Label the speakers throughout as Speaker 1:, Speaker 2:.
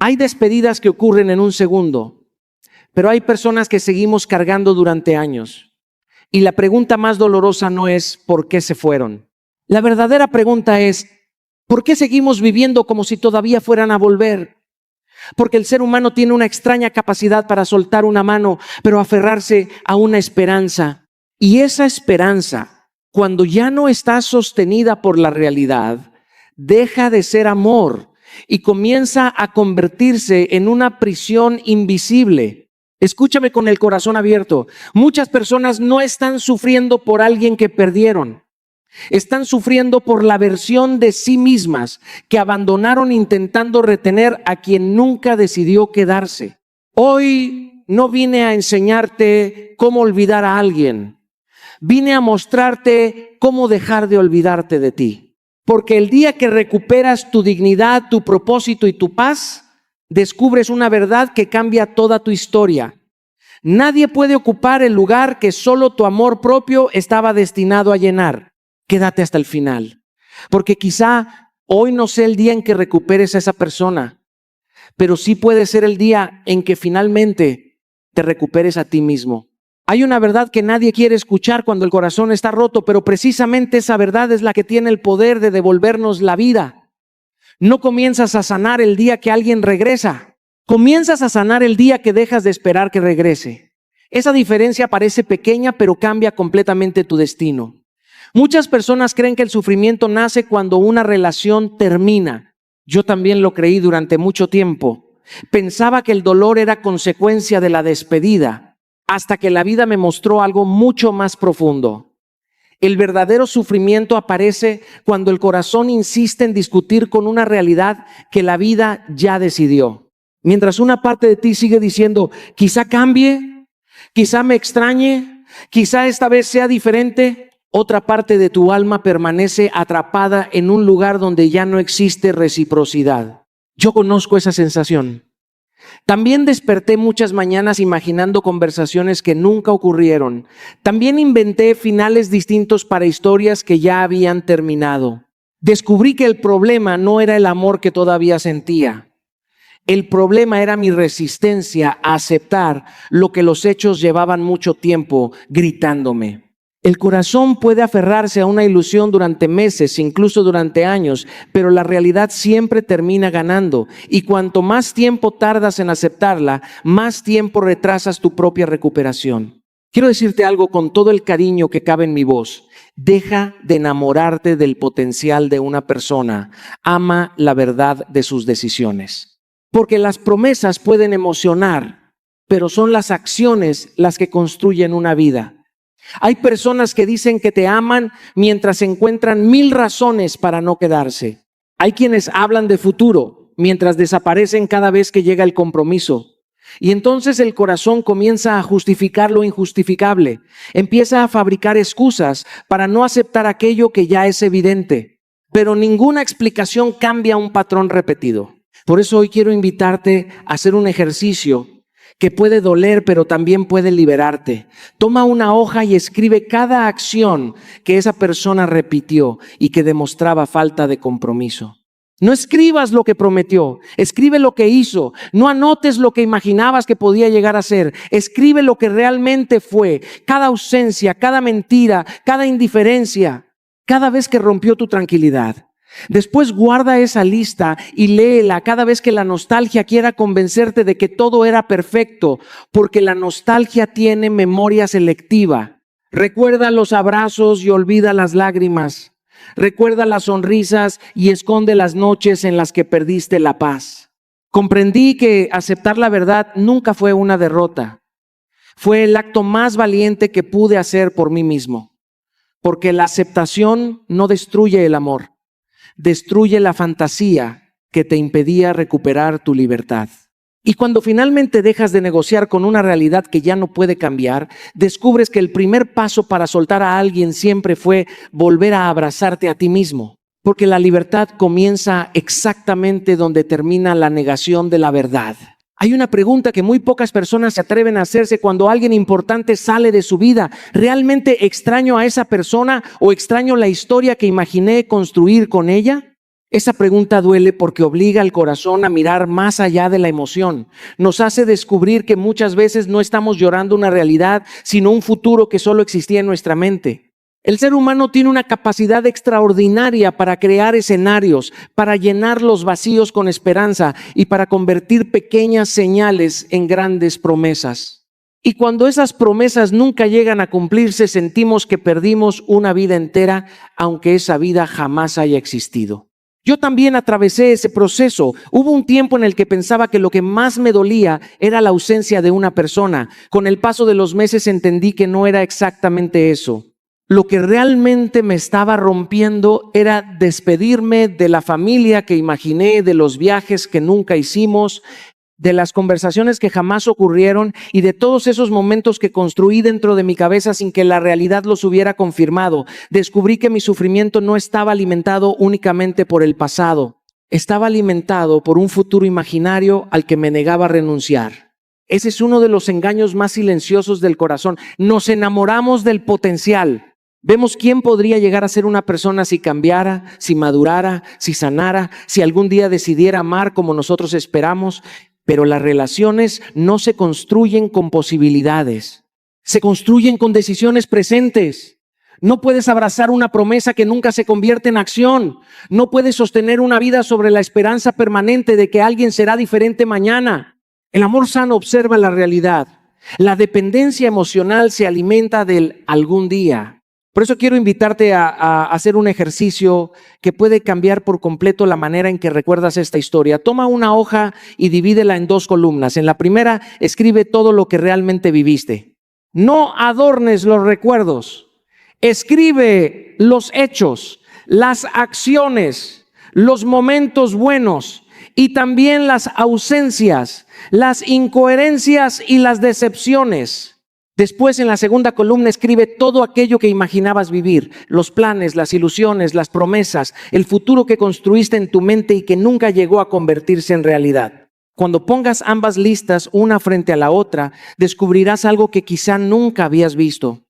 Speaker 1: Hay despedidas que ocurren en un segundo, pero hay personas que seguimos cargando durante años. Y la pregunta más dolorosa no es ¿por qué se fueron? La verdadera pregunta es ¿por qué seguimos viviendo como si todavía fueran a volver? Porque el ser humano tiene una extraña capacidad para soltar una mano, pero aferrarse a una esperanza. Y esa esperanza, cuando ya no está sostenida por la realidad, deja de ser amor y comienza a convertirse en una prisión invisible. Escúchame con el corazón abierto. Muchas personas no están sufriendo por alguien que perdieron. Están sufriendo por la versión de sí mismas que abandonaron intentando retener a quien nunca decidió quedarse. Hoy no vine a enseñarte cómo olvidar a alguien. Vine a mostrarte cómo dejar de olvidarte de ti. Porque el día que recuperas tu dignidad, tu propósito y tu paz, descubres una verdad que cambia toda tu historia. Nadie puede ocupar el lugar que solo tu amor propio estaba destinado a llenar. Quédate hasta el final, porque quizá hoy no sea el día en que recuperes a esa persona, pero sí puede ser el día en que finalmente te recuperes a ti mismo. Hay una verdad que nadie quiere escuchar cuando el corazón está roto, pero precisamente esa verdad es la que tiene el poder de devolvernos la vida. No comienzas a sanar el día que alguien regresa, comienzas a sanar el día que dejas de esperar que regrese. Esa diferencia parece pequeña, pero cambia completamente tu destino. Muchas personas creen que el sufrimiento nace cuando una relación termina. Yo también lo creí durante mucho tiempo. Pensaba que el dolor era consecuencia de la despedida, hasta que la vida me mostró algo mucho más profundo. El verdadero sufrimiento aparece cuando el corazón insiste en discutir con una realidad que la vida ya decidió. Mientras una parte de ti sigue diciendo, quizá cambie, quizá me extrañe, quizá esta vez sea diferente, otra parte de tu alma permanece atrapada en un lugar donde ya no existe reciprocidad. Yo conozco esa sensación. También desperté muchas mañanas imaginando conversaciones que nunca ocurrieron. También inventé finales distintos para historias que ya habían terminado. Descubrí que el problema no era el amor que todavía sentía. El problema era mi resistencia a aceptar lo que los hechos llevaban mucho tiempo gritándome. El corazón puede aferrarse a una ilusión durante meses, incluso durante años, pero la realidad siempre termina ganando. Y cuanto más tiempo tardas en aceptarla, más tiempo retrasas tu propia recuperación. Quiero decirte algo con todo el cariño que cabe en mi voz. Deja de enamorarte del potencial de una persona. Ama la verdad de sus decisiones. Porque las promesas pueden emocionar, pero son las acciones las que construyen una vida. Hay personas que dicen que te aman mientras encuentran 1000 razones para no quedarse. Hay quienes hablan de futuro mientras desaparecen cada vez que llega el compromiso. Y entonces el corazón comienza a justificar lo injustificable. Empieza a fabricar excusas para no aceptar aquello que ya es evidente. Pero ninguna explicación cambia un patrón repetido. Por eso hoy quiero invitarte a hacer un ejercicio que puede doler, pero también puede liberarte. Toma una hoja y escribe cada acción que esa persona repitió y que demostraba falta de compromiso. No escribas lo que prometió, escribe lo que hizo. No anotes lo que imaginabas que podía llegar a ser. Escribe lo que realmente fue. Cada ausencia, cada mentira, cada indiferencia, cada vez que rompió tu tranquilidad. Después guarda esa lista y léela cada vez que la nostalgia quiera convencerte de que todo era perfecto, porque la nostalgia tiene memoria selectiva. Recuerda los abrazos y olvida las lágrimas. Recuerda las sonrisas y esconde las noches en las que perdiste la paz. Comprendí que aceptar la verdad nunca fue una derrota. Fue el acto más valiente que pude hacer por mí mismo, porque la aceptación no destruye el amor. Destruye la fantasía que te impedía recuperar tu libertad. Y cuando finalmente dejas de negociar con una realidad que ya no puede cambiar, descubres que el primer paso para soltar a alguien siempre fue volver a abrazarte a ti mismo. Porque la libertad comienza exactamente donde termina la negación de la verdad. Hay una pregunta que muy pocas personas se atreven a hacerse cuando alguien importante sale de su vida. ¿Realmente extraño a esa persona o extraño la historia que imaginé construir con ella? Esa pregunta duele porque obliga al corazón a mirar más allá de la emoción. Nos hace descubrir que muchas veces no estamos llorando una realidad, sino un futuro que solo existía en nuestra mente. El ser humano tiene una capacidad extraordinaria para crear escenarios, para llenar los vacíos con esperanza y para convertir pequeñas señales en grandes promesas. Y cuando esas promesas nunca llegan a cumplirse, sentimos que perdimos una vida entera, aunque esa vida jamás haya existido. Yo también atravesé ese proceso. Hubo un tiempo en el que pensaba que lo que más me dolía era la ausencia de una persona. Con el paso de los meses entendí que no era exactamente eso. Lo que realmente me estaba rompiendo era despedirme de la familia que imaginé, de los viajes que nunca hicimos, de las conversaciones que jamás ocurrieron y de todos esos momentos que construí dentro de mi cabeza sin que la realidad los hubiera confirmado. Descubrí que mi sufrimiento no estaba alimentado únicamente por el pasado, estaba alimentado por un futuro imaginario al que me negaba a renunciar. Ese es uno de los engaños más silenciosos del corazón. Nos enamoramos del potencial. Vemos quién podría llegar a ser una persona si cambiara, si madurara, si sanara, si algún día decidiera amar como nosotros esperamos. Pero las relaciones no se construyen con posibilidades, se construyen con decisiones presentes. No puedes abrazar una promesa que nunca se convierte en acción. No puedes sostener una vida sobre la esperanza permanente de que alguien será diferente mañana. El amor sano observa la realidad. La dependencia emocional se alimenta del algún día. Por eso quiero invitarte a hacer un ejercicio que puede cambiar por completo la manera en que recuerdas esta historia. Toma una hoja y divídela en 2 columnas. En la primera, escribe todo lo que realmente viviste. No adornes los recuerdos. Escribe los hechos, las acciones, los momentos buenos y también las ausencias, las incoherencias y las decepciones. Después, en la segunda columna, escribe todo aquello que imaginabas vivir, los planes, las ilusiones, las promesas, el futuro que construiste en tu mente y que nunca llegó a convertirse en realidad. Cuando pongas ambas listas una frente a la otra, descubrirás algo que quizá nunca habías visto.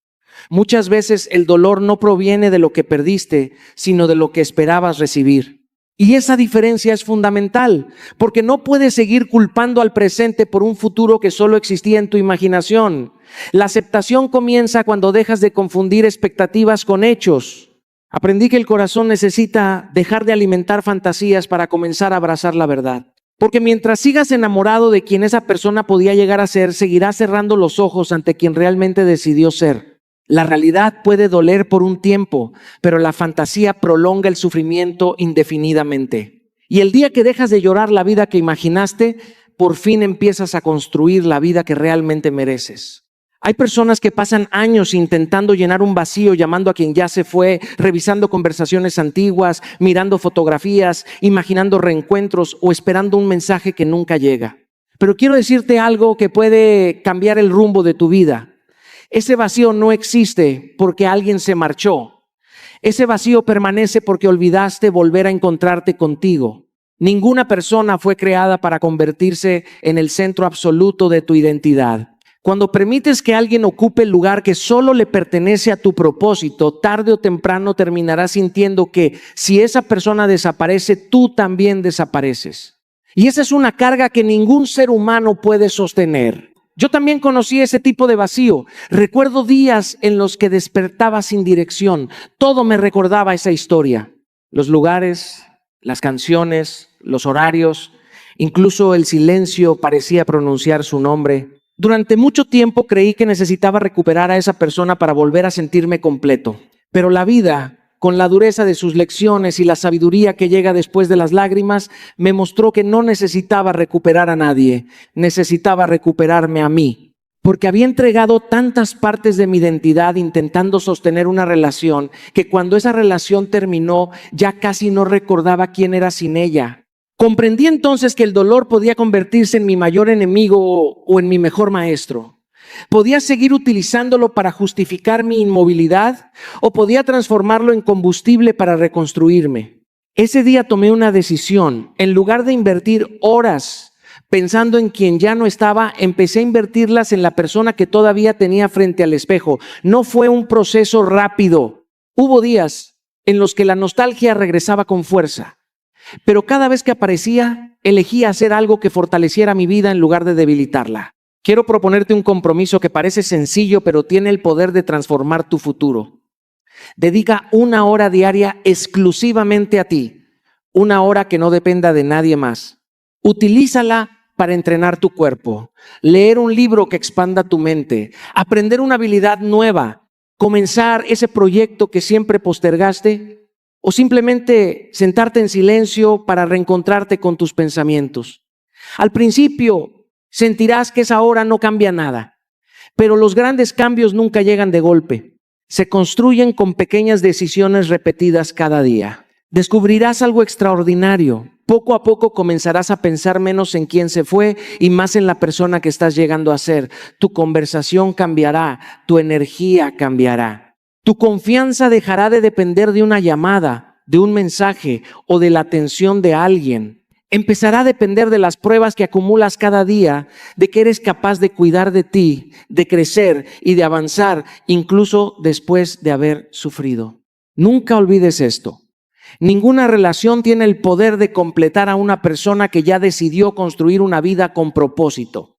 Speaker 1: Muchas veces el dolor no proviene de lo que perdiste, sino de lo que esperabas recibir. Y esa diferencia es fundamental, porque no puedes seguir culpando al presente por un futuro que solo existía en tu imaginación. La aceptación comienza cuando dejas de confundir expectativas con hechos. Aprendí que el corazón necesita dejar de alimentar fantasías para comenzar a abrazar la verdad. Porque mientras sigas enamorado de quien esa persona podía llegar a ser, seguirás cerrando los ojos ante quien realmente decidió ser. La realidad puede doler por un tiempo, pero la fantasía prolonga el sufrimiento indefinidamente. Y el día que dejas de llorar la vida que imaginaste, por fin empiezas a construir la vida que realmente mereces. Hay personas que pasan años intentando llenar un vacío, llamando a quien ya se fue, revisando conversaciones antiguas, mirando fotografías, imaginando reencuentros o esperando un mensaje que nunca llega. Pero quiero decirte algo que puede cambiar el rumbo de tu vida. Ese vacío no existe porque alguien se marchó. Ese vacío permanece porque olvidaste volver a encontrarte contigo. Ninguna persona fue creada para convertirse en el centro absoluto de tu identidad. Cuando permites que alguien ocupe el lugar que solo le pertenece a tu propósito, tarde o temprano terminarás sintiendo que si esa persona desaparece, tú también desapareces. Y esa es una carga que ningún ser humano puede sostener. Yo también conocí ese tipo de vacío. Recuerdo días en los que despertaba sin dirección. Todo me recordaba esa historia. Los lugares, las canciones, los horarios, incluso el silencio parecía pronunciar su nombre. Durante mucho tiempo creí que necesitaba recuperar a esa persona para volver a sentirme completo. Pero la vida, con la dureza de sus lecciones y la sabiduría que llega después de las lágrimas, me mostró que no necesitaba recuperar a nadie, necesitaba recuperarme a mí. Porque había entregado tantas partes de mi identidad intentando sostener una relación, que cuando esa relación terminó, ya casi no recordaba quién era sin ella. Comprendí entonces que el dolor podía convertirse en mi mayor enemigo o en mi mejor maestro. Podía seguir utilizándolo para justificar mi inmovilidad o podía transformarlo en combustible para reconstruirme. Ese día tomé una decisión. En lugar de invertir horas pensando en quien ya no estaba, empecé a invertirlas en la persona que todavía tenía frente al espejo. No fue un proceso rápido. Hubo días en los que la nostalgia regresaba con fuerza. Pero cada vez que aparecía, elegía hacer algo que fortaleciera mi vida en lugar de debilitarla. Quiero proponerte un compromiso que parece sencillo, pero tiene el poder de transformar tu futuro. Dedica 1 hora diaria exclusivamente a ti, 1 hora que no dependa de nadie más. Utilízala para entrenar tu cuerpo, leer un libro que expanda tu mente, aprender una habilidad nueva, comenzar ese proyecto que siempre postergaste, o simplemente sentarte en silencio para reencontrarte con tus pensamientos. Al principio sentirás que esa hora no cambia nada, pero los grandes cambios nunca llegan de golpe. Se construyen con pequeñas decisiones repetidas cada día. Descubrirás algo extraordinario. Poco a poco comenzarás a pensar menos en quién se fue y más en la persona que estás llegando a ser. Tu conversación cambiará, tu energía cambiará. Tu confianza dejará de depender de una llamada, de un mensaje o de la atención de alguien. Empezará a depender de las pruebas que acumulas cada día, de que eres capaz de cuidar de ti, de crecer y de avanzar, incluso después de haber sufrido. Nunca olvides esto. Ninguna relación tiene el poder de completar a una persona que ya decidió construir una vida con propósito.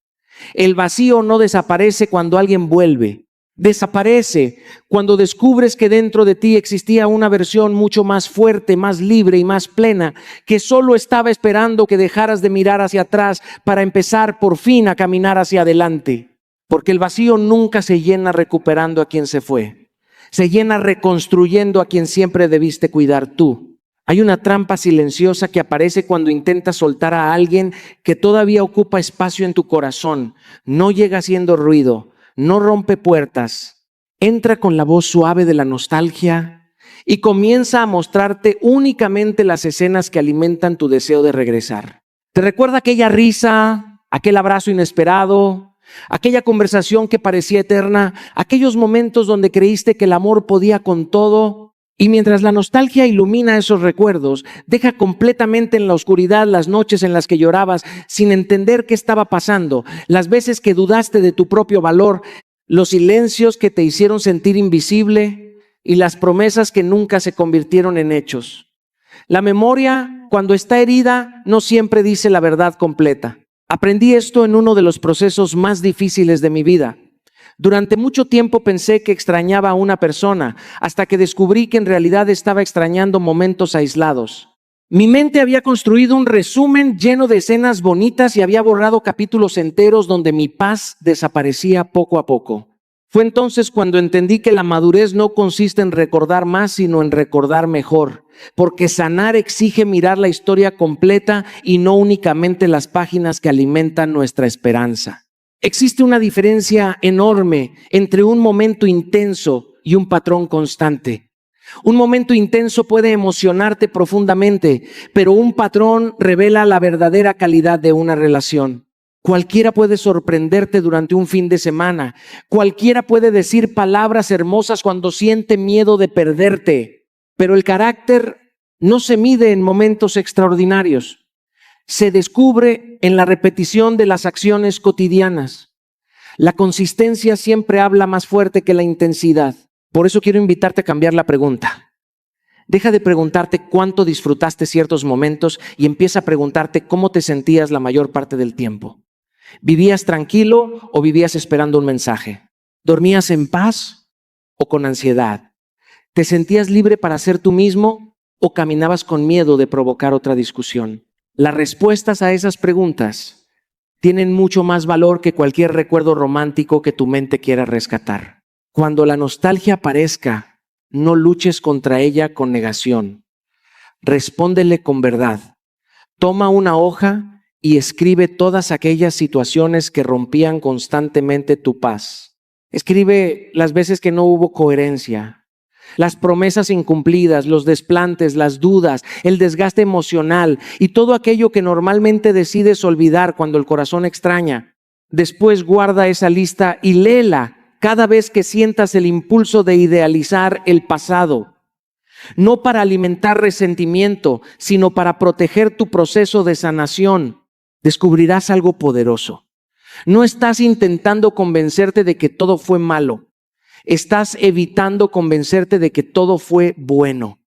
Speaker 1: El vacío no desaparece cuando alguien vuelve. Desaparece cuando descubres que dentro de ti existía una versión mucho más fuerte, más libre y más plena, que solo estaba esperando que dejaras de mirar hacia atrás para empezar por fin a caminar hacia adelante. Porque el vacío nunca se llena recuperando a quien se fue. Se llena reconstruyendo a quien siempre debiste cuidar tú. Hay una trampa silenciosa que aparece cuando intentas soltar a alguien que todavía ocupa espacio en tu corazón. No llega haciendo ruido. No rompe puertas, entra con la voz suave de la nostalgia y comienza a mostrarte únicamente las escenas que alimentan tu deseo de regresar. ¿Te recuerda aquella risa, aquel abrazo inesperado, aquella conversación que parecía eterna, aquellos momentos donde creíste que el amor podía con todo? Y mientras la nostalgia ilumina esos recuerdos, deja completamente en la oscuridad las noches en las que llorabas sin entender qué estaba pasando, las veces que dudaste de tu propio valor, los silencios que te hicieron sentir invisible y las promesas que nunca se convirtieron en hechos. La memoria, cuando está herida, no siempre dice la verdad completa. Aprendí esto en uno de los procesos más difíciles de mi vida. Durante mucho tiempo pensé que extrañaba a una persona, hasta que descubrí que en realidad estaba extrañando momentos aislados. Mi mente había construido un resumen lleno de escenas bonitas y había borrado capítulos enteros donde mi paz desaparecía poco a poco. Fue entonces cuando entendí que la madurez no consiste en recordar más, sino en recordar mejor, porque sanar exige mirar la historia completa y no únicamente las páginas que alimentan nuestra esperanza. Existe una diferencia enorme entre un momento intenso y un patrón constante. Un momento intenso puede emocionarte profundamente, pero un patrón revela la verdadera calidad de una relación. Cualquiera puede sorprenderte durante un fin de semana. Cualquiera puede decir palabras hermosas cuando siente miedo de perderte. Pero el carácter no se mide en momentos extraordinarios. Se descubre en la repetición de las acciones cotidianas. La consistencia siempre habla más fuerte que la intensidad. Por eso quiero invitarte a cambiar la pregunta. Deja de preguntarte cuánto disfrutaste ciertos momentos y empieza a preguntarte cómo te sentías la mayor parte del tiempo. ¿Vivías tranquilo o vivías esperando un mensaje? ¿Dormías en paz o con ansiedad? ¿Te sentías libre para ser tú mismo o caminabas con miedo de provocar otra discusión? Las respuestas a esas preguntas tienen mucho más valor que cualquier recuerdo romántico que tu mente quiera rescatar. Cuando la nostalgia aparezca, no luches contra ella con negación. Respóndele con verdad. Toma una hoja y escribe todas aquellas situaciones que rompían constantemente tu paz. Escribe las veces que no hubo coherencia, las promesas incumplidas, los desplantes, las dudas, el desgaste emocional y todo aquello que normalmente decides olvidar cuando el corazón extraña. Después guarda esa lista y léela cada vez que sientas el impulso de idealizar el pasado. No para alimentar resentimiento, sino para proteger tu proceso de sanación. Descubrirás algo poderoso. No estás intentando convencerte de que todo fue malo. Estás evitando convencerte de que todo fue bueno.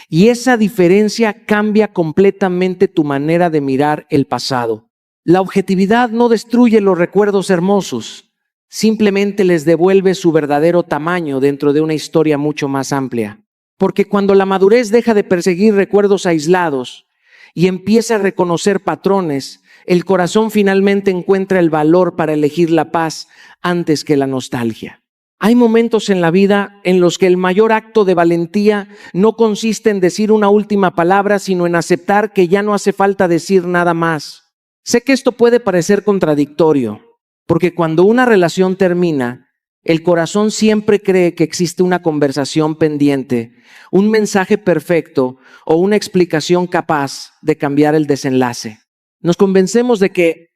Speaker 1: Y esa diferencia cambia completamente tu manera de mirar el pasado. La objetividad no destruye los recuerdos hermosos, simplemente les devuelve su verdadero tamaño dentro de una historia mucho más amplia. Porque cuando la madurez deja de perseguir recuerdos aislados y empieza a reconocer patrones, el corazón finalmente encuentra el valor para elegir la paz antes que la nostalgia. Hay momentos en la vida en los que el mayor acto de valentía no consiste en decir una última palabra, sino en aceptar que ya no hace falta decir nada más. Sé que esto puede parecer contradictorio, porque cuando una relación termina, el corazón siempre cree que existe una conversación pendiente, un mensaje perfecto o una explicación capaz de cambiar el desenlace. Nos convencemos de que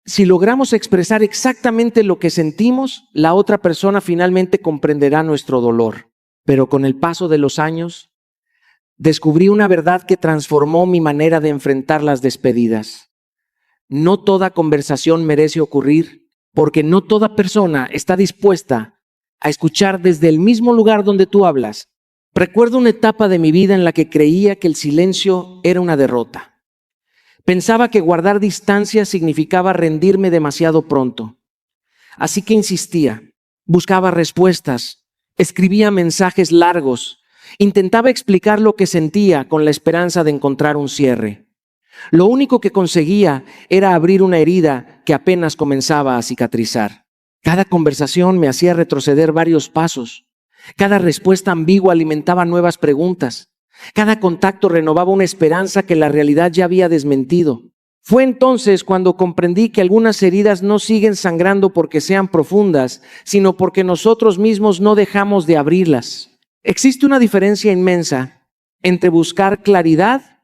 Speaker 1: si logramos expresar exactamente lo que sentimos, la otra persona finalmente comprenderá nuestro dolor. Pero con el paso de los años, descubrí una verdad que transformó mi manera de enfrentar las despedidas. No toda conversación merece ocurrir, porque no toda persona está dispuesta a escuchar desde el mismo lugar donde tú hablas. Recuerdo una etapa de mi vida en la que creía que el silencio era una derrota. Pensaba que guardar distancia significaba rendirme demasiado pronto. Así que insistía, buscaba respuestas, escribía mensajes largos, intentaba explicar lo que sentía con la esperanza de encontrar un cierre. Lo único que conseguía era abrir una herida que apenas comenzaba a cicatrizar. Cada conversación me hacía retroceder varios pasos. Cada respuesta ambigua alimentaba nuevas preguntas. Cada contacto renovaba una esperanza que la realidad ya había desmentido. Fue entonces cuando comprendí que algunas heridas no siguen sangrando porque sean profundas, sino porque nosotros mismos no dejamos de abrirlas. Existe una diferencia inmensa entre buscar claridad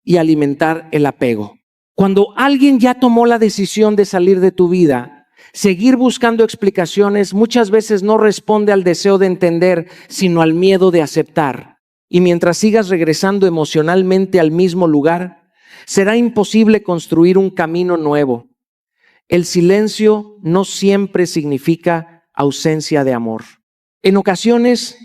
Speaker 1: y alimentar el apego. Cuando alguien ya tomó la decisión de salir de tu vida, seguir buscando explicaciones muchas veces no responde al deseo de entender, sino al miedo de aceptar. Y mientras sigas regresando emocionalmente al mismo lugar, será imposible construir un camino nuevo. El silencio no siempre significa ausencia de amor. En ocasiones,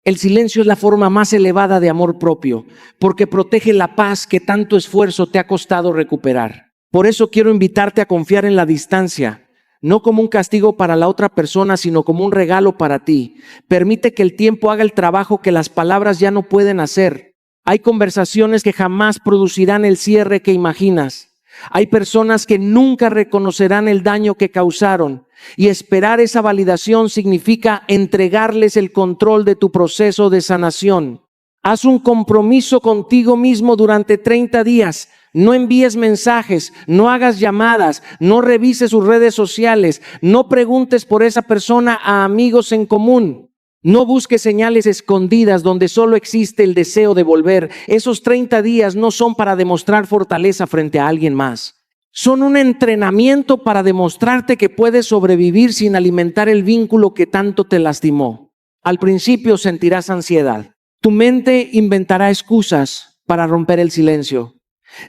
Speaker 1: el silencio es la forma más elevada de amor propio, porque protege la paz que tanto esfuerzo te ha costado recuperar. Por eso quiero invitarte a confiar en la distancia, no como un castigo para la otra persona, sino como un regalo para ti. Permite que el tiempo haga el trabajo que las palabras ya no pueden hacer. Hay conversaciones que jamás producirán el cierre que imaginas. Hay personas que nunca reconocerán el daño que causaron. Y esperar esa validación significa entregarles el control de tu proceso de sanación. Haz un compromiso contigo mismo durante 30 días. No envíes mensajes, no hagas llamadas, no revises sus redes sociales, no preguntes por esa persona a amigos en común. No busques señales escondidas donde solo existe el deseo de volver. Esos 30 días no son para demostrar fortaleza frente a alguien más. Son un entrenamiento para demostrarte que puedes sobrevivir sin alimentar el vínculo que tanto te lastimó. Al principio sentirás ansiedad. Tu mente inventará excusas para romper el silencio.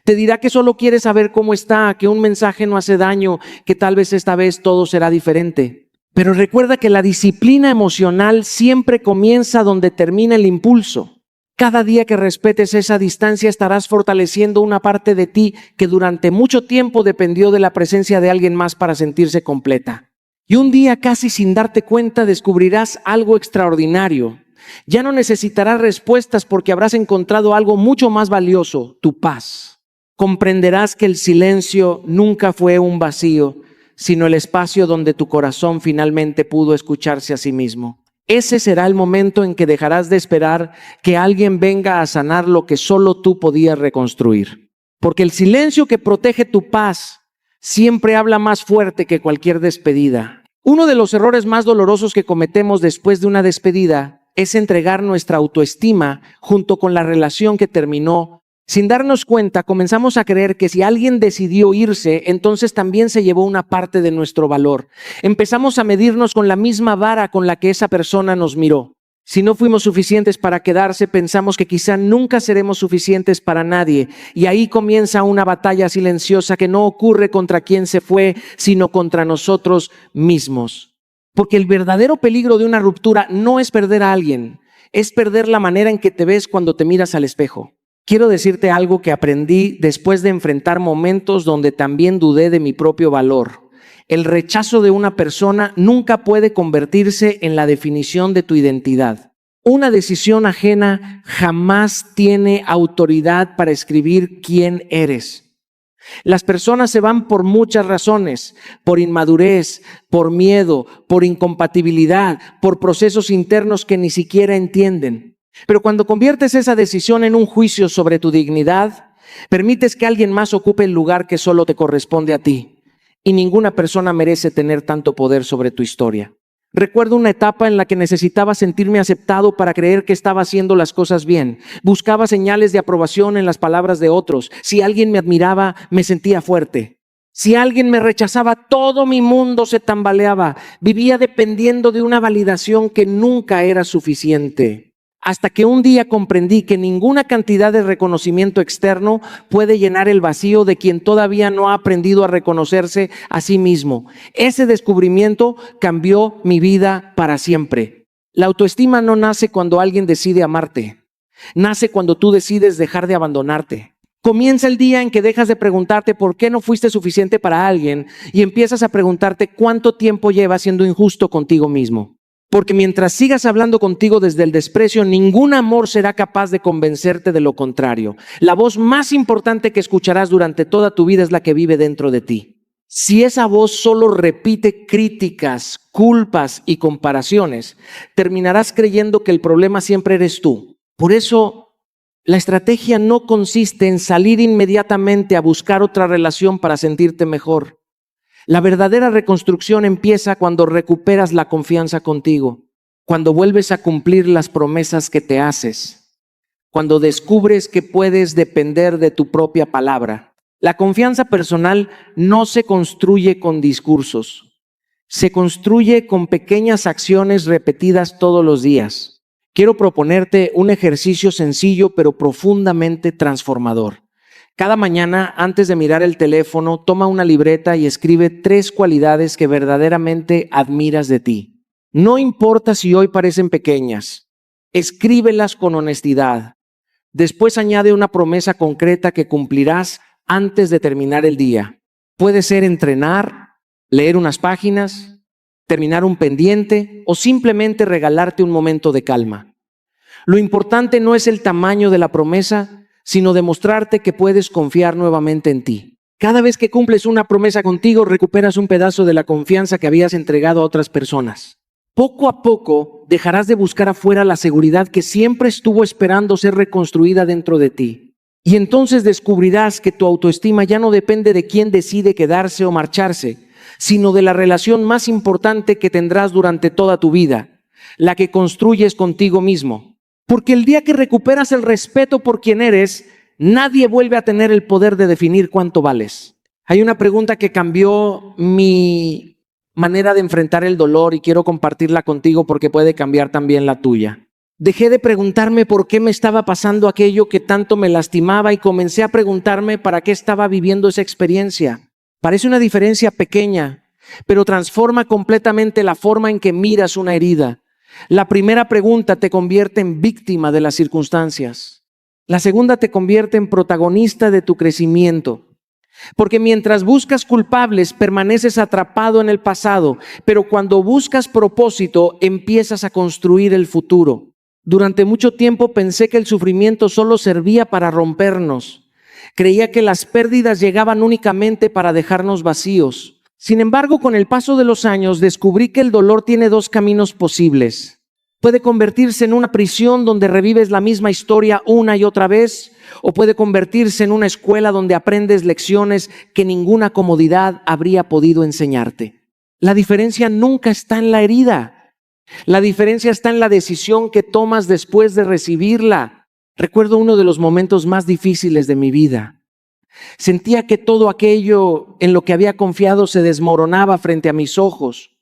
Speaker 1: Te dirá que solo quieres saber cómo está, que un mensaje no hace daño, que tal vez esta vez todo será diferente. Pero recuerda que la disciplina emocional siempre comienza donde termina el impulso. Cada día que respetes esa distancia estarás fortaleciendo una parte de ti que durante mucho tiempo dependió de la presencia de alguien más para sentirse completa. Y un día, casi sin darte cuenta, descubrirás algo extraordinario. Ya no necesitarás respuestas porque habrás encontrado algo mucho más valioso, tu paz. Comprenderás que el silencio nunca fue un vacío, sino el espacio donde tu corazón finalmente pudo escucharse a sí mismo. Ese será el momento en que dejarás de esperar que alguien venga a sanar lo que solo tú podías reconstruir. Porque el silencio que protege tu paz siempre habla más fuerte que cualquier despedida. Uno de los errores más dolorosos que cometemos después de una despedida es entregar nuestra autoestima junto con la relación que terminó. Sin darnos cuenta, comenzamos a creer que si alguien decidió irse, entonces también se llevó una parte de nuestro valor. Empezamos a medirnos con la misma vara con la que esa persona nos miró. Si no fuimos suficientes para quedarse, pensamos que quizá nunca seremos suficientes para nadie. Y ahí comienza una batalla silenciosa que no ocurre contra quien se fue, sino contra nosotros mismos. Porque el verdadero peligro de una ruptura no es perder a alguien. es perder la manera en que te ves cuando te miras al espejo. Quiero decirte algo que aprendí después de enfrentar momentos donde también dudé de mi propio valor. El rechazo de una persona nunca puede convertirse en la definición de tu identidad. Una decisión ajena jamás tiene autoridad para escribir quién eres. Las personas se van por muchas razones, por inmadurez, por miedo, por incompatibilidad, por procesos internos que ni siquiera entienden. Pero cuando conviertes esa decisión en un juicio sobre tu dignidad, permites que alguien más ocupe el lugar que solo te corresponde a ti. Y ninguna persona merece tener tanto poder sobre tu historia. Recuerdo una etapa en la que necesitaba sentirme aceptado para creer que estaba haciendo las cosas bien. Buscaba señales de aprobación en las palabras de otros. Si alguien me admiraba, me sentía fuerte. Si alguien me rechazaba, todo mi mundo se tambaleaba. Vivía dependiendo de una validación que nunca era suficiente. Hasta que un día comprendí que ninguna cantidad de reconocimiento externo puede llenar el vacío de quien todavía no ha aprendido a reconocerse a sí mismo. Ese descubrimiento cambió mi vida para siempre. La autoestima no nace cuando alguien decide amarte. Nace cuando tú decides dejar de abandonarte. Comienza el día en que dejas de preguntarte por qué no fuiste suficiente para alguien y empiezas a preguntarte cuánto tiempo llevas siendo injusto contigo mismo. Porque mientras sigas hablando contigo desde el desprecio, ningún amor será capaz de convencerte de lo contrario. La voz más importante que escucharás durante toda tu vida es la que vive dentro de ti. Si esa voz solo repite críticas, culpas y comparaciones, terminarás creyendo que el problema siempre eres tú. Por eso, la estrategia no consiste en salir inmediatamente a buscar otra relación para sentirte mejor. La verdadera reconstrucción empieza cuando recuperas la confianza contigo, cuando vuelves a cumplir las promesas que te haces, cuando descubres que puedes depender de tu propia palabra. La confianza personal no se construye con discursos, se construye con pequeñas acciones repetidas todos los días. Quiero proponerte un ejercicio sencillo pero profundamente transformador. Cada mañana, antes de mirar el teléfono, toma una libreta y escribe 3 cualidades que verdaderamente admiras de ti. No importa si hoy parecen pequeñas, escríbelas con honestidad. Después añade una promesa concreta que cumplirás antes de terminar el día. Puede ser entrenar, leer unas páginas, terminar un pendiente o simplemente regalarte un momento de calma. Lo importante no es el tamaño de la promesa, sino demostrarte que puedes confiar nuevamente en ti. Cada vez que cumples una promesa contigo, recuperas un pedazo de la confianza que habías entregado a otras personas. Poco a poco, dejarás de buscar afuera la seguridad que siempre estuvo esperando ser reconstruida dentro de ti. Y entonces descubrirás que tu autoestima ya no depende de quién decide quedarse o marcharse, sino de la relación más importante que tendrás durante toda tu vida, la que construyes contigo mismo. Porque el día que recuperas el respeto por quien eres, nadie vuelve a tener el poder de definir cuánto vales. Hay una pregunta que cambió mi manera de enfrentar el dolor y quiero compartirla contigo porque puede cambiar también la tuya. Dejé de preguntarme por qué me estaba pasando aquello que tanto me lastimaba y comencé a preguntarme para qué estaba viviendo esa experiencia. Parece una diferencia pequeña, pero transforma completamente la forma en que miras una herida. La primera pregunta te convierte en víctima de las circunstancias. La segunda te convierte en protagonista de tu crecimiento. Porque mientras buscas culpables, permaneces atrapado en el pasado, pero cuando buscas propósito, empiezas a construir el futuro. Durante mucho tiempo pensé que el sufrimiento solo servía para rompernos. Creía que las pérdidas llegaban únicamente para dejarnos vacíos. Sin embargo, con el paso de los años, descubrí que el dolor tiene 2 caminos posibles. Puede convertirse en una prisión donde revives la misma historia una y otra vez, o puede convertirse en una escuela donde aprendes lecciones que ninguna comodidad habría podido enseñarte. La diferencia nunca está en la herida. La diferencia está en la decisión que tomas después de recibirla. Recuerdo uno de los momentos más difíciles de mi vida. Sentía que todo aquello en lo que había confiado se desmoronaba frente a mis ojos.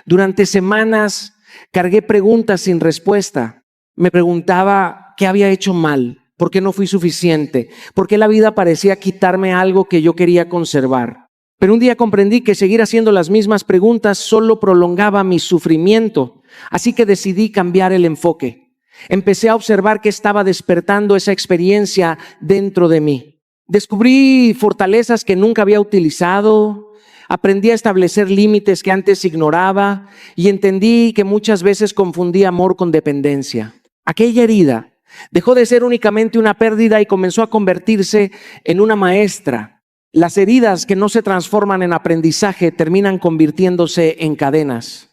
Speaker 1: Durante semanas cargué preguntas sin respuesta. Me preguntaba qué había hecho mal, por qué no fui suficiente, por qué la vida parecía quitarme algo que yo quería conservar. Pero un día comprendí que seguir haciendo las mismas preguntas solo prolongaba mi sufrimiento, así que decidí cambiar el enfoque. Empecé a observar que estaba despertando esa experiencia dentro de mí. Descubrí fortalezas que nunca había utilizado, aprendí a establecer límites que antes ignoraba y entendí que muchas veces confundí amor con dependencia. Aquella herida dejó de ser únicamente una pérdida y comenzó a convertirse en una maestra. Las heridas que no se transforman en aprendizaje terminan convirtiéndose en cadenas.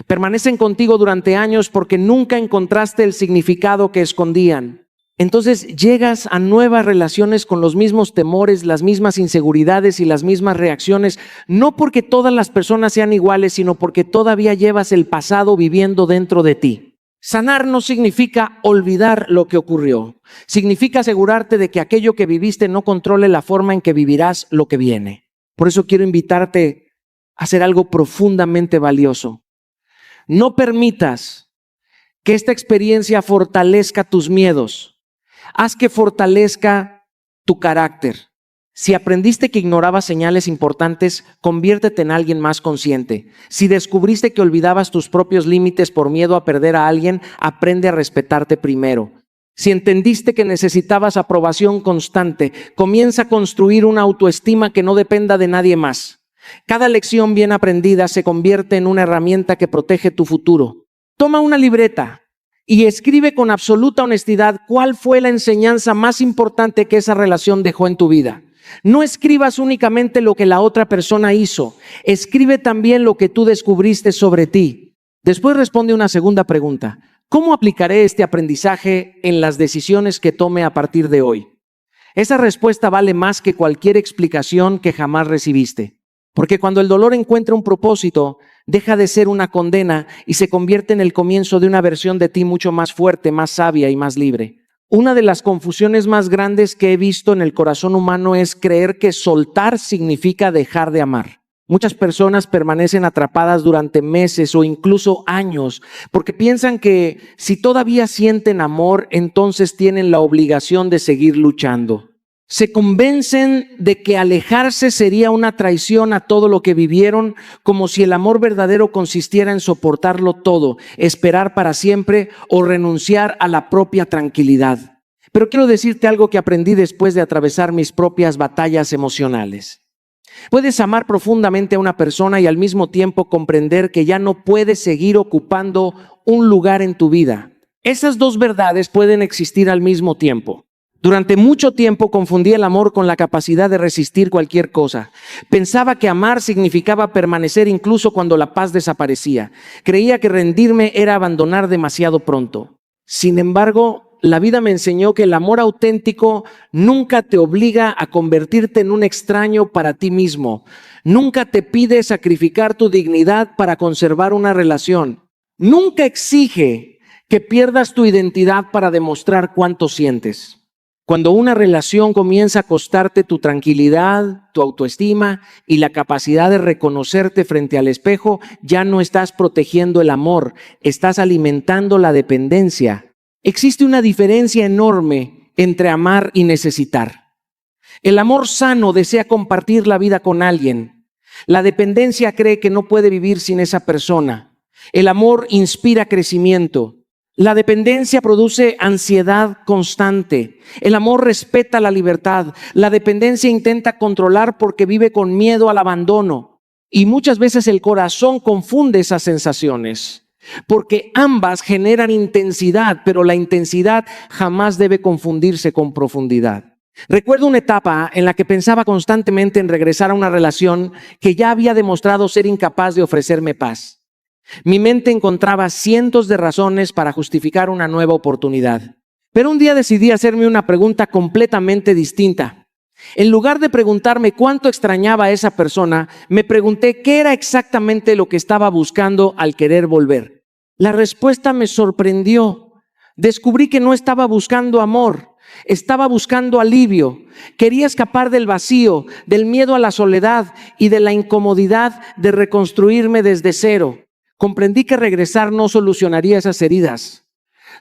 Speaker 1: Permanecen contigo durante años porque nunca encontraste el significado que escondían. Entonces llegas a nuevas relaciones con los mismos temores, las mismas inseguridades y las mismas reacciones, no porque todas las personas sean iguales, sino porque todavía llevas el pasado viviendo dentro de ti. Sanar no significa olvidar lo que ocurrió. Significa asegurarte de que aquello que viviste no controle la forma en que vivirás lo que viene. Por eso quiero invitarte a hacer algo profundamente valioso. No permitas que esta experiencia fortalezca tus miedos. Haz que fortalezca tu carácter. Si aprendiste que ignorabas señales importantes, conviértete en alguien más consciente. Si descubriste que olvidabas tus propios límites por miedo a perder a alguien, aprende a respetarte primero. Si entendiste que necesitabas aprobación constante, comienza a construir una autoestima que no dependa de nadie más. Cada lección bien aprendida se convierte en una herramienta que protege tu futuro. Toma una libreta y escribe con absoluta honestidad cuál fue la enseñanza más importante que esa relación dejó en tu vida. No escribas únicamente lo que la otra persona hizo, escribe también lo que tú descubriste sobre ti. Después responde una segunda pregunta: ¿cómo aplicaré este aprendizaje en las decisiones que tome a partir de hoy? Esa respuesta vale más que cualquier explicación que jamás recibiste. Porque cuando el dolor encuentra un propósito, deja de ser una condena y se convierte en el comienzo de una versión de ti mucho más fuerte, más sabia y más libre. Una de las confusiones más grandes que he visto en el corazón humano es creer que soltar significa dejar de amar. Muchas personas permanecen atrapadas durante meses o incluso años porque piensan que si todavía sienten amor, entonces tienen la obligación de seguir luchando. Se convencen de que alejarse sería una traición a todo lo que vivieron, como si el amor verdadero consistiera en soportarlo todo, esperar para siempre o renunciar a la propia tranquilidad. Pero quiero decirte algo que aprendí después de atravesar mis propias batallas emocionales. Puedes amar profundamente a una persona y al mismo tiempo comprender que ya no puedes seguir ocupando un lugar en tu vida. Esas dos verdades pueden existir al mismo tiempo. Durante mucho tiempo confundí el amor con la capacidad de resistir cualquier cosa. Pensaba que amar significaba permanecer incluso cuando la paz desaparecía. Creía que rendirme era abandonar demasiado pronto. Sin embargo, la vida me enseñó que el amor auténtico nunca te obliga a convertirte en un extraño para ti mismo. Nunca te pide sacrificar tu dignidad para conservar una relación. Nunca exige que pierdas tu identidad para demostrar cuánto sientes. Cuando una relación comienza a costarte tu tranquilidad, tu autoestima y la capacidad de reconocerte frente al espejo, ya no estás protegiendo el amor, estás alimentando la dependencia. Existe una diferencia enorme entre amar y necesitar. El amor sano desea compartir la vida con alguien. La dependencia cree que no puede vivir sin esa persona. El amor inspira crecimiento. La dependencia produce ansiedad constante. El amor respeta la libertad. La dependencia intenta controlar porque vive con miedo al abandono. Y muchas veces el corazón confunde esas sensaciones, porque ambas generan intensidad, pero la intensidad jamás debe confundirse con profundidad. Recuerdo una etapa en la que pensaba constantemente en regresar a una relación que ya había demostrado ser incapaz de ofrecerme paz. Mi mente encontraba cientos de razones para justificar una nueva oportunidad. Pero un día decidí hacerme una pregunta completamente distinta. En lugar de preguntarme cuánto extrañaba a esa persona, me pregunté qué era exactamente lo que estaba buscando al querer volver. La respuesta me sorprendió. Descubrí que no estaba buscando amor, estaba buscando alivio. Quería escapar del vacío, del miedo a la soledad y de la incomodidad de reconstruirme desde cero. Comprendí que regresar no solucionaría esas heridas,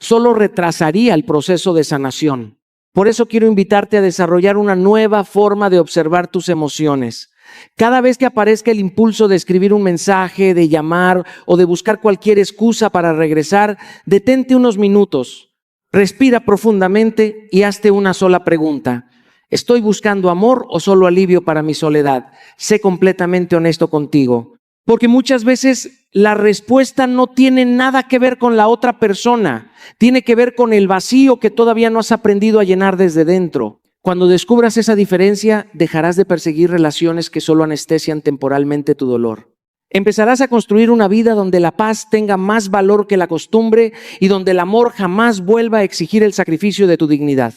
Speaker 1: solo retrasaría el proceso de sanación. Por eso quiero invitarte a desarrollar una nueva forma de observar tus emociones. Cada vez que aparezca el impulso de escribir un mensaje, de llamar o de buscar cualquier excusa para regresar, detente unos minutos, respira profundamente y hazte una sola pregunta. ¿Estoy buscando amor o solo alivio para mi soledad? Sé completamente honesto contigo. Porque muchas veces la respuesta no tiene nada que ver con la otra persona. Tiene que ver con el vacío que todavía no has aprendido a llenar desde dentro. Cuando descubras esa diferencia, dejarás de perseguir relaciones que solo anestesian temporalmente tu dolor. Empezarás a construir una vida donde la paz tenga más valor que la costumbre y donde el amor jamás vuelva a exigir el sacrificio de tu dignidad.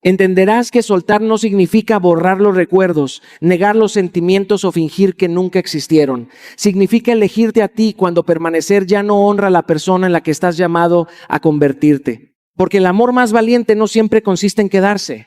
Speaker 1: Entenderás que soltar no significa borrar los recuerdos, negar los sentimientos o fingir que nunca existieron. Significa elegirte a ti cuando permanecer ya no honra a la persona en la que estás llamado a convertirte. Porque el amor más valiente no siempre consiste en quedarse.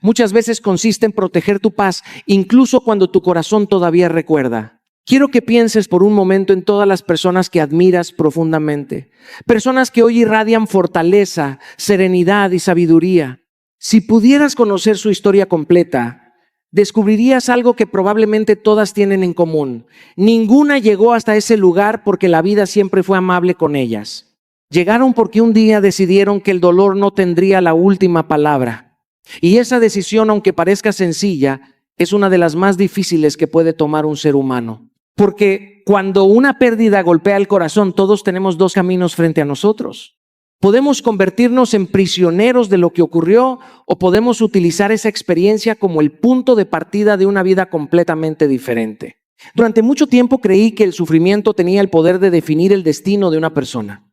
Speaker 1: Muchas veces consiste en proteger tu paz, incluso cuando tu corazón todavía recuerda. Quiero que pienses por un momento en todas las personas que admiras profundamente. Personas que hoy irradian fortaleza, serenidad y sabiduría. Si pudieras conocer su historia completa, descubrirías algo que probablemente todas tienen en común. Ninguna llegó hasta ese lugar porque la vida siempre fue amable con ellas. Llegaron porque un día decidieron que el dolor no tendría la última palabra. Y esa decisión, aunque parezca sencilla, es una de las más difíciles que puede tomar un ser humano. Porque cuando una pérdida golpea el corazón, todos tenemos dos caminos frente a nosotros. Podemos convertirnos en prisioneros de lo que ocurrió o podemos utilizar esa experiencia como el punto de partida de una vida completamente diferente. Durante mucho tiempo creí que el sufrimiento tenía el poder de definir el destino de una persona.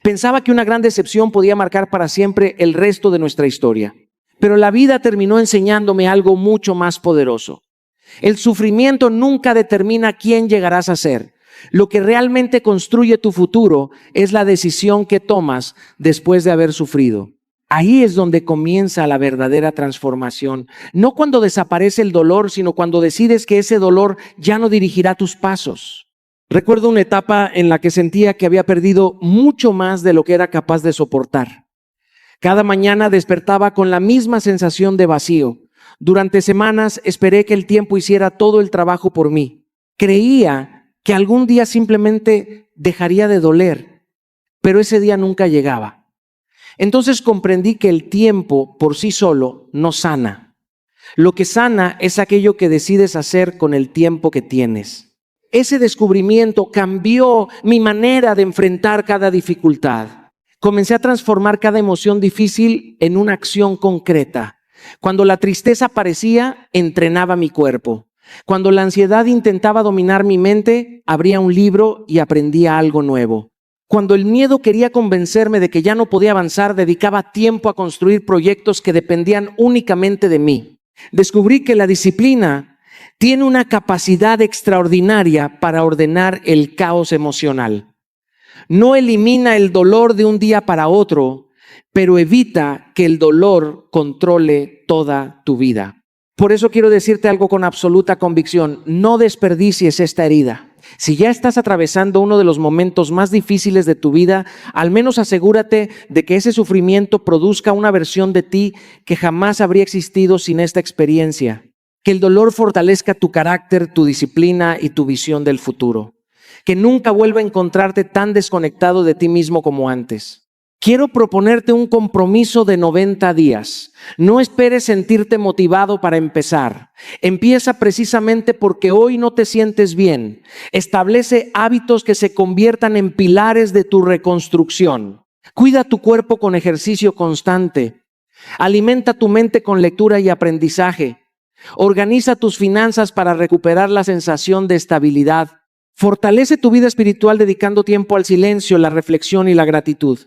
Speaker 1: Pensaba que una gran decepción podía marcar para siempre el resto de nuestra historia. Pero la vida terminó enseñándome algo mucho más poderoso. El sufrimiento nunca determina quién llegarás a ser. Lo que realmente construye tu futuro es la decisión que tomas después de haber sufrido. Ahí es donde comienza la verdadera transformación. No cuando desaparece el dolor, sino cuando decides que ese dolor ya no dirigirá tus pasos. Recuerdo una etapa en la que sentía que había perdido mucho más de lo que era capaz de soportar. Cada mañana despertaba con la misma sensación de vacío. Durante semanas esperé que el tiempo hiciera todo el trabajo por mí. Creía que algún día simplemente dejaría de doler, pero ese día nunca llegaba. Entonces comprendí que el tiempo por sí solo no sana. Lo que sana es aquello que decides hacer con el tiempo que tienes. Ese descubrimiento cambió mi manera de enfrentar cada dificultad. Comencé a transformar cada emoción difícil en una acción concreta. Cuando la tristeza aparecía, entrenaba mi cuerpo. Cuando la ansiedad intentaba dominar mi mente, abría un libro y aprendía algo nuevo. Cuando el miedo quería convencerme de que ya no podía avanzar, dedicaba tiempo a construir proyectos que dependían únicamente de mí. Descubrí que la disciplina tiene una capacidad extraordinaria para ordenar el caos emocional. No elimina el dolor de un día para otro, pero evita que el dolor controle toda tu vida. Por eso quiero decirte algo con absoluta convicción. No desperdicies esta herida. Si ya estás atravesando uno de los momentos más difíciles de tu vida, al menos asegúrate de que ese sufrimiento produzca una versión de ti que jamás habría existido sin esta experiencia. Que el dolor fortalezca tu carácter, tu disciplina y tu visión del futuro. Que nunca vuelva a encontrarte tan desconectado de ti mismo como antes. Quiero proponerte un compromiso de 90 días. No esperes sentirte motivado para empezar. Empieza precisamente porque hoy no te sientes bien. Establece hábitos que se conviertan en pilares de tu reconstrucción. Cuida tu cuerpo con ejercicio constante. Alimenta tu mente con lectura y aprendizaje. Organiza tus finanzas para recuperar la sensación de estabilidad. Fortalece tu vida espiritual dedicando tiempo al silencio, la reflexión y la gratitud.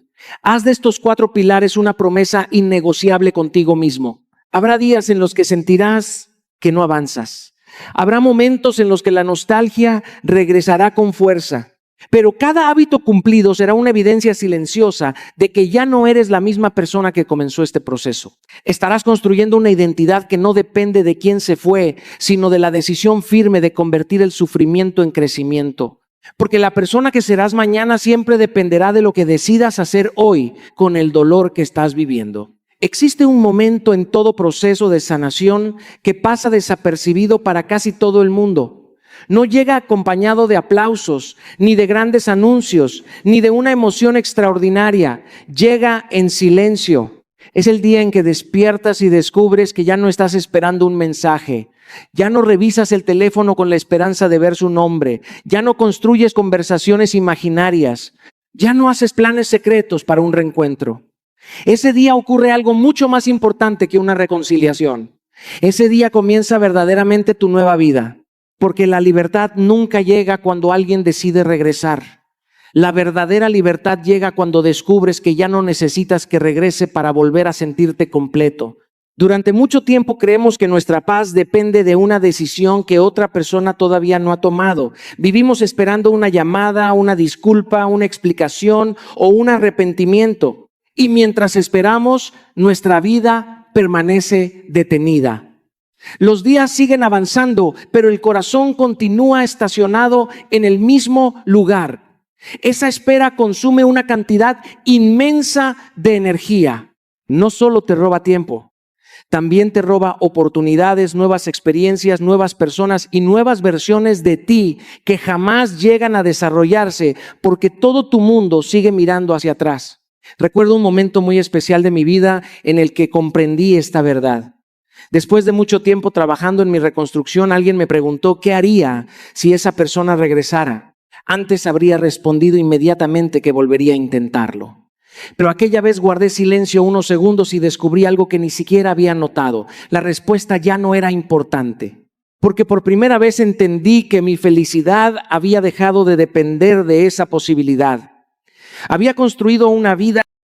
Speaker 1: Haz de estos 4 pilares una promesa innegociable contigo mismo. Habrá días en los que sentirás que no avanzas. Habrá momentos en los que la nostalgia regresará con fuerza. Pero cada hábito cumplido será una evidencia silenciosa de que ya no eres la misma persona que comenzó este proceso. Estarás construyendo una identidad que no depende de quién se fue, sino de la decisión firme de convertir el sufrimiento en crecimiento. Porque la persona que serás mañana siempre dependerá de lo que decidas hacer hoy con el dolor que estás viviendo. Existe un momento en todo proceso de sanación que pasa desapercibido para casi todo el mundo. No llega acompañado de aplausos, ni de grandes anuncios, ni de una emoción extraordinaria. Llega en silencio. Es el día en que despiertas y descubres que ya no estás esperando un mensaje. Ya no revisas el teléfono con la esperanza de ver su nombre. Ya no construyes conversaciones imaginarias. Ya no haces planes secretos para un reencuentro. Ese día ocurre algo mucho más importante que una reconciliación. Ese día comienza verdaderamente tu nueva vida, porque la libertad nunca llega cuando alguien decide regresar. La verdadera libertad llega cuando descubres que ya no necesitas que regrese para volver a sentirte completo. Durante mucho tiempo creemos que nuestra paz depende de una decisión que otra persona todavía no ha tomado. Vivimos esperando una llamada, una disculpa, una explicación o un arrepentimiento. Y mientras esperamos, nuestra vida permanece detenida. Los días siguen avanzando, pero el corazón continúa estacionado en el mismo lugar. Esa espera consume una cantidad inmensa de energía. No solo te roba tiempo, también te roba oportunidades, nuevas experiencias, nuevas personas y nuevas versiones de ti que jamás llegan a desarrollarse porque todo tu mundo sigue mirando hacia atrás. Recuerdo un momento muy especial de mi vida en el que comprendí esta verdad. Después de mucho tiempo trabajando en mi reconstrucción, alguien me preguntó qué haría si esa persona regresara. Antes habría respondido inmediatamente que volvería a intentarlo. Pero aquella vez guardé silencio unos segundos y descubrí algo que ni siquiera había notado. La respuesta ya no era importante, porque por primera vez entendí que mi felicidad había dejado de depender de esa posibilidad. Había construido una vida